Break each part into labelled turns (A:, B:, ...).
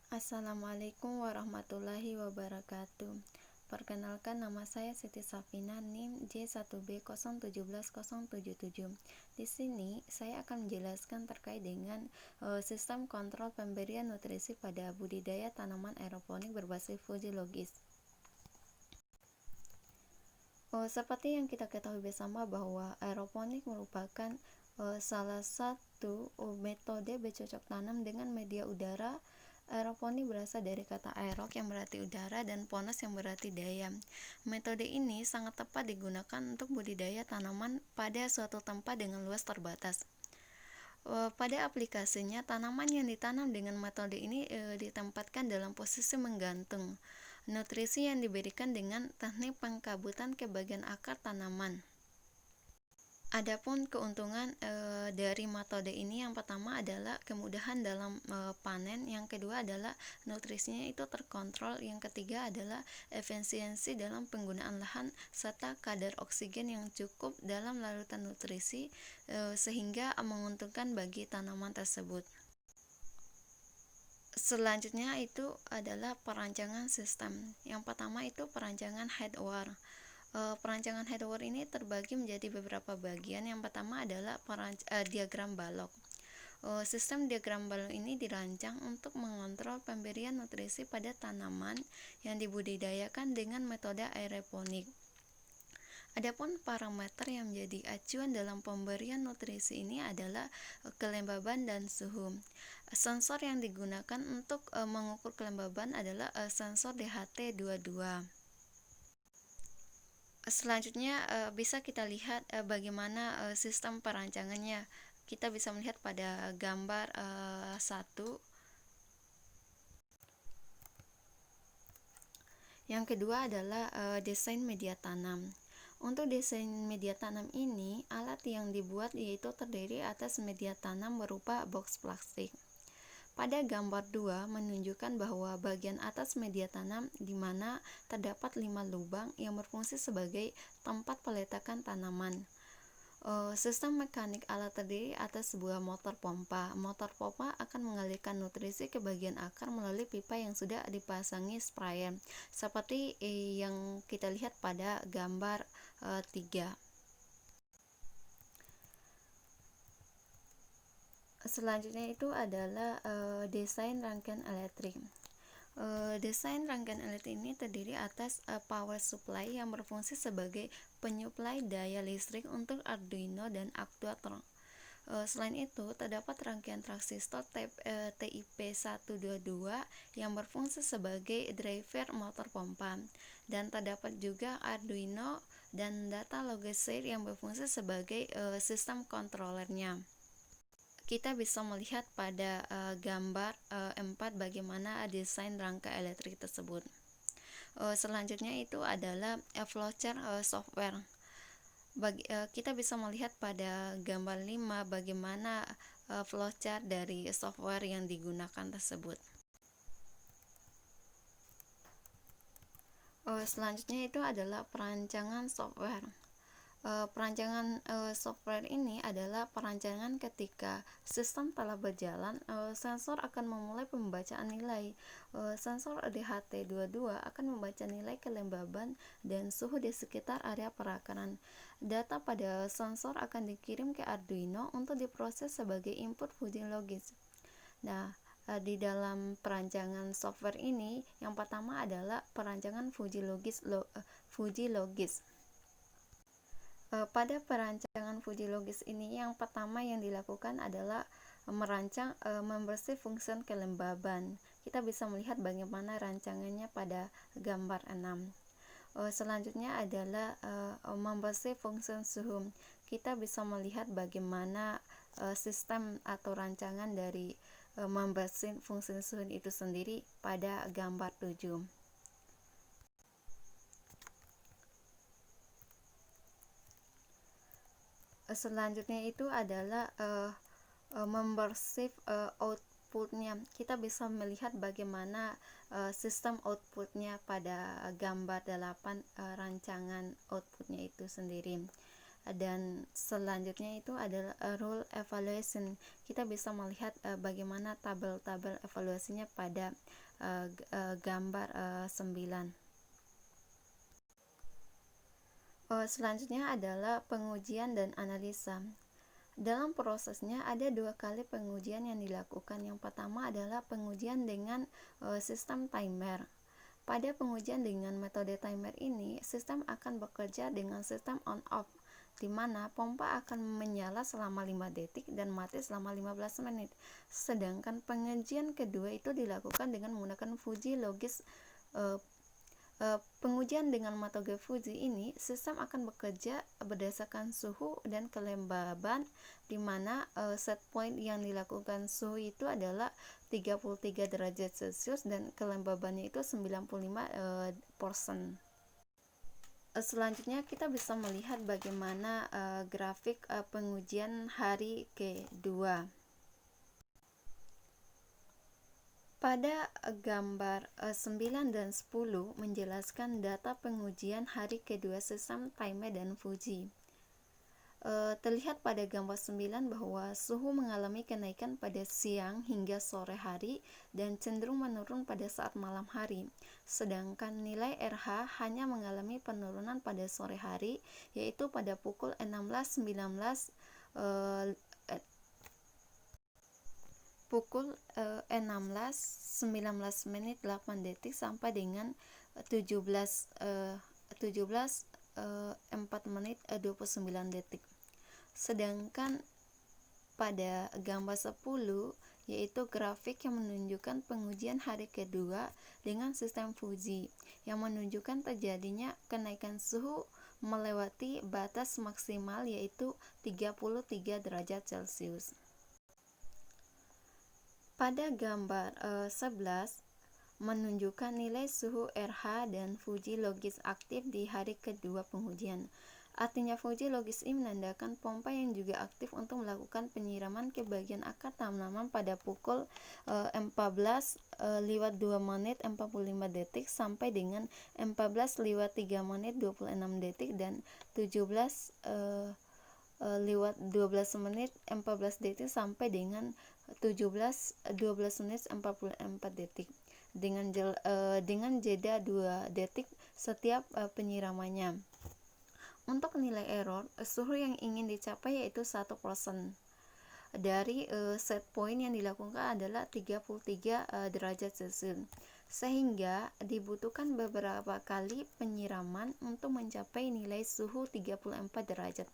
A: Assalamualaikum warahmatullahi wabarakatuh. Perkenalkan, nama saya Siti Safina, NIM J1B017077. Di sini saya akan menjelaskan terkait dengan sistem kontrol pemberian nutrisi pada budidaya tanaman aeroponik berbasis fuji logis. Seperti yang kita ketahui bersama bahwa aeroponik merupakan salah satu metode bercocok tanam dengan media udara. Aeroponik berasal dari kata aerok yang berarti udara dan ponos yang berarti daya. Metode ini sangat tepat digunakan untuk budidaya tanaman pada suatu tempat dengan luas terbatas. Pada aplikasinya, tanaman yang ditanam dengan metode ini ditempatkan dalam posisi menggantung. Nutrisi yang diberikan dengan teknik pengkabutan ke bagian akar tanaman. Adapun keuntungan dari metode ini, yang pertama adalah kemudahan dalam panen, yang kedua adalah nutrisinya itu terkontrol, yang ketiga adalah efisiensi dalam penggunaan lahan serta kadar oksigen yang cukup dalam larutan nutrisi sehingga menguntungkan bagi tanaman tersebut. Selanjutnya itu adalah perancangan sistem. Yang pertama itu perancangan hardware. Perancangan hardware ini terbagi menjadi beberapa bagian. Yang pertama adalah diagram balok. Sistem diagram balok ini dirancang untuk mengontrol pemberian nutrisi pada tanaman yang dibudidayakan dengan metode aeroponik. Adapun parameter yang menjadi acuan dalam pemberian nutrisi ini adalah kelembaban dan suhu. Sensor yang digunakan untuk mengukur kelembaban adalah sensor DHT22. Selanjutnya bisa kita lihat bagaimana sistem perancangannya. Kita bisa melihat pada gambar 1. Yang kedua adalah desain media tanam. Untuk desain media tanam ini, alat yang dibuat yaitu terdiri atas media tanam berupa box plastik. Pada gambar 2 menunjukkan bahwa bagian atas media tanam di mana terdapat 5 lubang yang berfungsi sebagai tempat peletakan tanaman. Sistem mekanik alat terdiri atas sebuah motor pompa. Motor pompa akan mengalirkan nutrisi ke bagian akar melalui pipa yang sudah dipasangi sprayer, seperti yang kita lihat pada gambar 3. Selanjutnya itu adalah desain rangkaian elektrik. Desain rangkaian elektrik ini terdiri atas power supply yang berfungsi sebagai penyuplai daya listrik untuk Arduino dan aktuator. Selain itu, terdapat rangkaian transistor TIP122 yang berfungsi sebagai driver motor pompa, dan terdapat juga Arduino dan data logic yang berfungsi sebagai sistem kontrolernya. Kita bisa melihat pada gambar 4 bagaimana desain rangka elektrik tersebut. Selanjutnya itu adalah flowchart software. Kita bisa melihat pada gambar 5 bagaimana flowchart dari software yang digunakan tersebut. Selanjutnya itu adalah perancangan software. Perancangan software ini adalah perancangan ketika sistem telah berjalan, sensor akan memulai pembacaan nilai. Sensor DHT22 akan membaca nilai kelembaban dan suhu di sekitar area perakaran. Data pada sensor akan dikirim ke Arduino untuk diproses sebagai input fuji logis. Nah, di dalam perancangan software ini, yang pertama adalah perancangan fuji logis. Pada perancangan fuji logis ini, yang pertama yang dilakukan adalah merancang membersih fungsi kelembaban. Kita bisa melihat bagaimana rancangannya pada gambar 6. Selanjutnya adalah membersih fungsi suhu. Kita bisa melihat bagaimana sistem atau rancangan dari membersih fungsi suhu itu sendiri pada gambar 7. Selanjutnya itu adalah membersih outputnya. Kita bisa melihat bagaimana sistem outputnya pada gambar 8, rancangan outputnya itu sendiri. Dan selanjutnya itu adalah rule evaluation. Kita bisa melihat bagaimana tabel-tabel evaluasinya pada gambar 9. Selanjutnya adalah pengujian dan analisa. Dalam prosesnya ada 2 kali pengujian yang dilakukan. Yang pertama adalah pengujian dengan sistem timer. Pada pengujian dengan metode timer ini, sistem akan bekerja dengan sistem on-off, di mana pompa akan menyala selama 5 detik dan mati selama 15 menit. Sedangkan pengujian kedua itu dilakukan dengan menggunakan Fuji Logis. Pengujian dengan metode Fuji ini, sistem akan bekerja berdasarkan suhu dan kelembaban, di mana set point yang dilakukan suhu itu adalah 33 derajat Celcius dan kelembabannya itu 95%. Selanjutnya kita bisa melihat bagaimana grafik pengujian hari kedua. Pada gambar 9 dan 10 menjelaskan data pengujian hari kedua sistem timer dan Fuji. Terlihat pada gambar 9 bahwa suhu mengalami kenaikan pada siang hingga sore hari dan cenderung menurun pada saat malam hari. Sedangkan nilai RH hanya mengalami penurunan pada sore hari, yaitu pada pukul 16.19 menit 8 detik sampai dengan 4 menit 29 detik. Sedangkan pada gambar 10 yaitu grafik yang menunjukkan pengujian hari kedua dengan sistem Fuji yang menunjukkan terjadinya kenaikan suhu melewati batas maksimal yaitu 33 derajat Celcius. Pada gambar 11 menunjukkan nilai suhu RH dan Fuji Logis aktif di hari kedua pengujian. Artinya Fuji Logis ini menandakan pompa yang juga aktif untuk melakukan penyiraman ke bagian akar tanaman pada pukul 14:02 menit 45 detik sampai dengan 14:03 menit 26 detik dan 17:12 menit 14 detik sampai dengan 17:12 menit 44 detik dengan jeda 2 detik setiap penyiramannya. Untuk nilai error, suhu yang ingin dicapai yaitu 1% dari set point yang dilakukan adalah 33 derajat Celcius, sehingga dibutuhkan beberapa kali penyiraman untuk mencapai nilai suhu 34 derajat.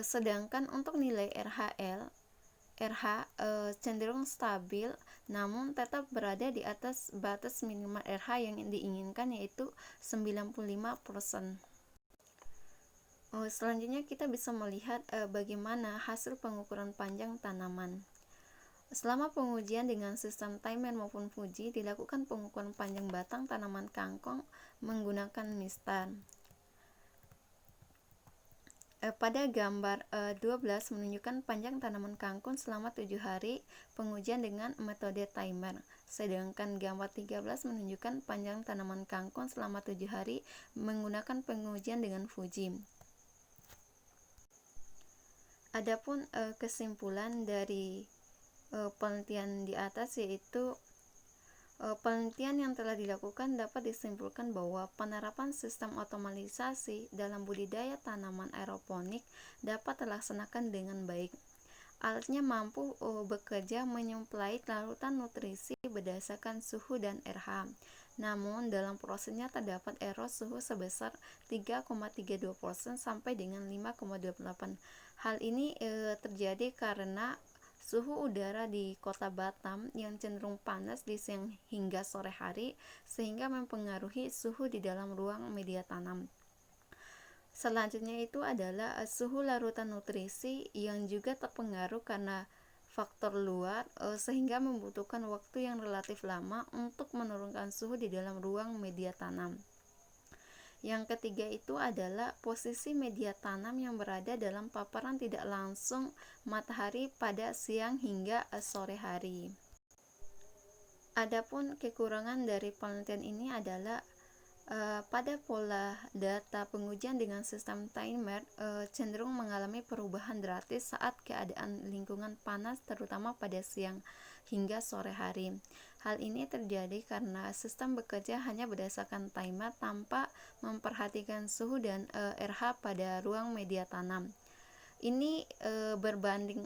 A: Sedangkan untuk nilai RH cenderung stabil, namun tetap berada di atas batas minimal RH yang diinginkan yaitu 95%. Selanjutnya kita bisa melihat bagaimana hasil pengukuran panjang tanaman. Selama pengujian dengan sistem timer maupun Fuji, dilakukan pengukuran panjang batang tanaman kangkung menggunakan mistar. Pada gambar 12 menunjukkan panjang tanaman kangkung selama 7 hari pengujian dengan metode timer. Sedangkan gambar 13 menunjukkan panjang tanaman kangkung selama 7 hari menggunakan pengujian dengan Fuji. Adapun kesimpulan dari penelitian di atas yaitu penelitian yang telah dilakukan dapat disimpulkan bahwa penerapan sistem otomatisasi dalam budidaya tanaman aeroponik dapat dilaksanakan dengan baik. Alatnya mampu bekerja menyuplai larutan nutrisi berdasarkan suhu dan RH. Namun dalam prosesnya terdapat error suhu sebesar 3,32% sampai dengan 5,28%. Hal ini terjadi karena suhu udara di kota Batam yang cenderung panas di siang hingga sore hari sehingga mempengaruhi suhu di dalam ruang media tanam. Selanjutnya itu adalah suhu larutan nutrisi yang juga terpengaruh karena faktor luar sehingga membutuhkan waktu yang relatif lama untuk menurunkan suhu di dalam ruang media tanam. Yang ketiga itu adalah posisi media tanam yang berada dalam paparan tidak langsung matahari pada siang hingga sore hari. Adapun kekurangan dari penelitian ini adalah Pada pola data pengujian dengan sistem timer cenderung mengalami perubahan drastis saat keadaan lingkungan panas, terutama pada siang hingga sore hari. Hal ini terjadi karena sistem bekerja hanya berdasarkan timer tanpa memperhatikan suhu dan RH pada ruang media tanam. Ini berbanding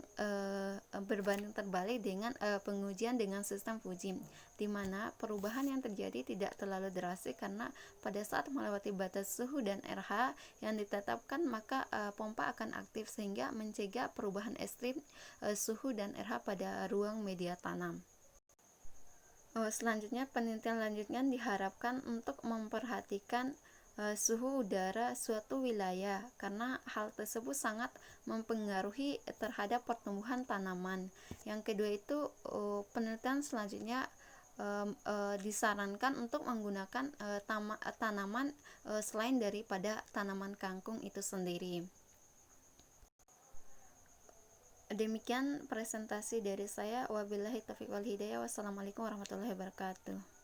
A: terbalik dengan pengujian dengan sistem Fuji, di mana perubahan yang terjadi tidak terlalu drastis karena pada saat melewati batas suhu dan RH yang ditetapkan, maka pompa akan aktif sehingga mencegah perubahan ekstrim suhu dan RH pada ruang media tanam. Selanjutnya, penelitian lanjutnya diharapkan untuk memperhatikan suhu udara suatu wilayah, karena hal tersebut sangat mempengaruhi terhadap pertumbuhan tanaman. Yang kedua itu, penelitian selanjutnya disarankan untuk menggunakan tanaman selain daripada tanaman kangkung itu sendiri. Demikian presentasi dari saya. Wabillahi taufiq wal hidayah. Wassalamualaikum warahmatullahi wabarakatuh.